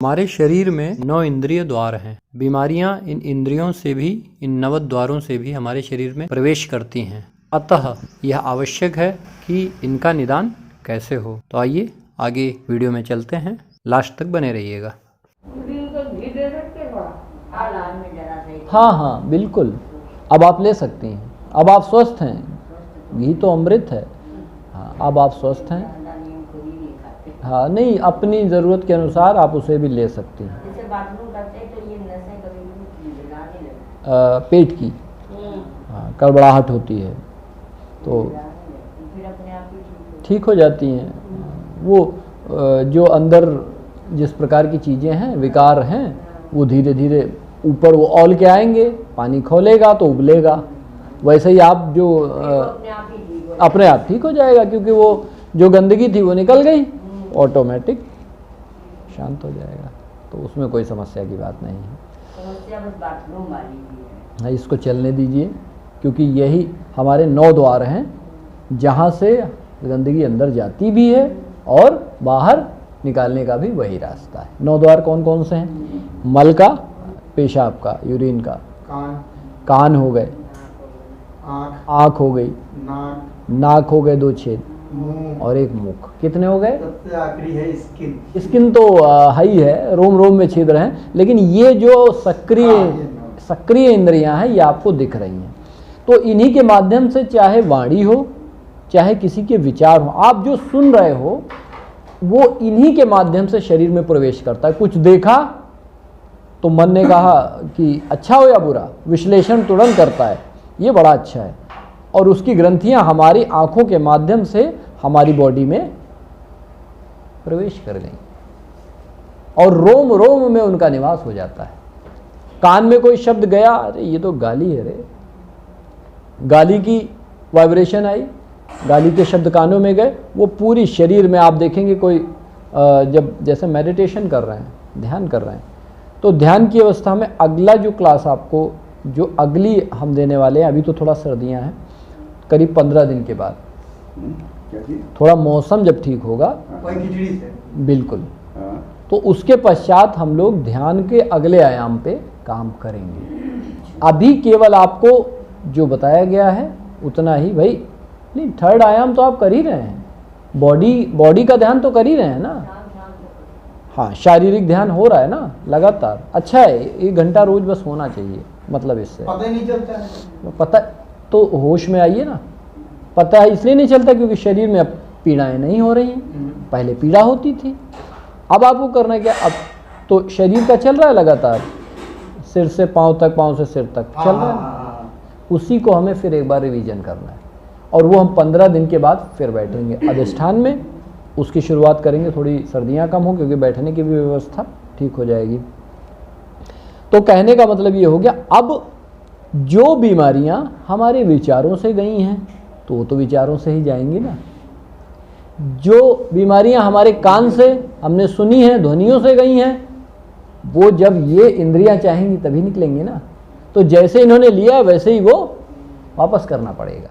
हमारे शरीर में 9 इंद्रिय द्वार हैं। बीमारियां इन इंद्रियों से भी, इन 9 द्वारों से भी हमारे शरीर में प्रवेश करती हैं। अतः यह आवश्यक है कि इनका निदान कैसे हो। तो आइए आगे वीडियो में चलते हैं, लास्ट तक बने रहिएगा। हाँ बिल्कुल, अब आप ले सकती हैं। अब आप स्वस्थ हैं, घी तो अमृत है। हाँ, अब आप स्वस्थ हैं। हाँ नहीं, अपनी ज़रूरत के अनुसार आप उसे भी ले सकती हैं। जैसे बाथरूम करते हैं तो ये नसें कभी हिलाने लगती पेट की हाँ कड़बड़ाहट होती है तो फिर अपने आप ही ठीक हो जाती हैं। वो जो अंदर जिस प्रकार की चीज़ें हैं, विकार हैं, वो धीरे धीरे ऊपर वो औल के आएंगे, पानी खोलेगा तो उबलेगा। वैसे ही आप जो अपने आप ठीक हो जाएगा, क्योंकि वो जो गंदगी थी वो निकल गई, ऑटोमेटिक शांत हो जाएगा। तो उसमें कोई समस्या की बात नहीं है। समस्या बस बाथरूम वाली ही है। इसको चलने दीजिए, क्योंकि यही हमारे 9 द्वार हैं जहाँ से गंदगी अंदर जाती भी है और बाहर निकालने का भी वही रास्ता है। 9 द्वार कौन कौन से हैं? मल का, पेशाब का, यूरिन का, कान हो गए, आँख हो गई, नाक हो गए 2 छेद, और एक मुख। कितने हो गए? सबसे आखिरी है स्किन। स्किन तो हाई है, रोम रोम में छिद्र हैं, लेकिन ये जो सक्रिय इंद्रियां हैं ये आपको दिख रही हैं। तो इन्हीं के माध्यम से, चाहे वाणी हो, चाहे किसी के विचार हो, आप जो सुन रहे हो वो इन्हीं के माध्यम से शरीर में प्रवेश करता है। कुछ देखा तो मन ने कहा कि अच्छा हो या बुरा, विश्लेषण तुरंत करता है, ये बड़ा अच्छा है, और उसकी ग्रंथियां हमारी आंखों के माध्यम से हमारी बॉडी में प्रवेश कर गई और रोम रोम में उनका निवास हो जाता है। कान में कोई शब्द गया, अरे ये तो गाली है रे, गाली की वाइब्रेशन आई, गाली के शब्द कानों में गए, वो पूरी शरीर में आप देखेंगे। कोई जब जैसे मेडिटेशन कर रहे हैं, ध्यान कर रहे हैं, तो ध्यान की अवस्था में अगला जो क्लास आपको, जो अगली हम देने वाले हैं, अभी तो थोड़ा सर्दियां हैं, करीब 15 दिन के बाद, थोड़ा मौसम जब ठीक होगा, बिल्कुल, तो उसके पश्चात हम लोग ध्यान के अगले आयाम पे काम करेंगे। अभी केवल आपको जो बताया गया है उतना ही, भाई नहीं, 3rd आयाम तो आप कर ही रहे हैं, बॉडी का ध्यान तो कर ही रहे हैं ना। हाँ, शारीरिक ध्यान हो रहा है ना लगातार, अच्छा है। 1 घंटा रोज बस होना चाहिए, मतलब इससे पता ही नहीं चलता है। पता तो होश में आइए ना। पता है इसलिए नहीं चलता क्योंकि शरीर में अब पीड़ाएं नहीं हो रही हैं, पहले पीड़ा होती थी। अब आपको करना है क्या? अब तो शरीर का चल रहा है लगातार, सिर से पांव तक, पांव से सिर तक चल रहा है, उसी को हमें फिर एक बार रिवीजन करना है। और वो हम 15 दिन के बाद फिर बैठेंगे अधिष्ठान में, उसकी शुरुआत करेंगे। थोड़ी सर्दियाँ कम हो, क्योंकि बैठने की भी व्यवस्था ठीक हो जाएगी। तो कहने का मतलब ये हो गया, अब जो बीमारियां हमारे विचारों से गई हैं तो वो तो विचारों से ही जाएंगी ना। जो बीमारियां हमारे कान से हमने सुनी हैं, ध्वनियों से गई हैं, वो जब ये इंद्रियां चाहेंगी तभी निकलेंगी ना। तो जैसे इन्होंने लिया वैसे ही वो वापस करना पड़ेगा।